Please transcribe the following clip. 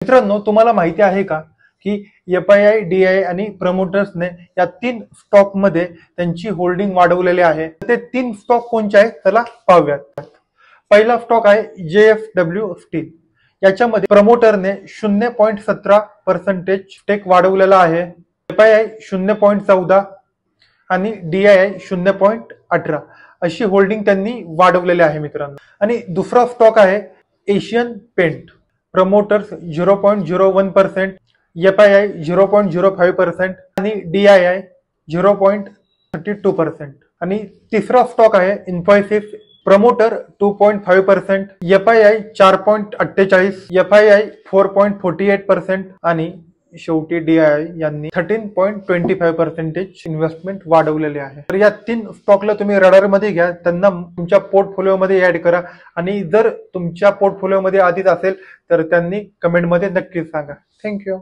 मित्रांनो, तुम्हाला माहिती आहे का की एफआयआय, डीआय आणि प्रमोटर्सने या 3 स्टॉकमध्ये त्यांची होल्डिंग वाढवलेली आहे. ते 3 स्टॉक कोणते आहेत चला पाहूयात. पहिला स्टॉक आहे JSW स्टील. याच्यामध्ये प्रमोटरने 0.17% स्टेक वाढवलेला आहे. एफआयआय 0.14 आणि डीआयआय 0.18 अशी होल्डिंग त्यांनी वाढवलेली आहे मित्रांनो. आणि दुसरा स्टॉक आहे एशियन पेंट. प्रमोटर्स 0.01%, एफआयआय 0.05% आणि डीआयआय 0.32%. आणि तिसरा स्टॉक आहे इन्फोसिस. प्रमोटर 2.5%, एफआयआय 4.48, एफआयआय 4.48% आणि शेवटी डीआयआय यांनी 13.25% इन्व्हेस्टमेंट वाढवलेले आहे. तर या 3 स्टॉकला तुम्ही रडारमध्ये घ्या, त्यांना तुमच्या पोर्टफोलिओमध्ये ऍड करा आणि जर तुमच्या पोर्टफोलिओमध्ये आधीच असेल तर त्यांनी कमेंटमध्ये नक्कीच सांगा. थँक्यू.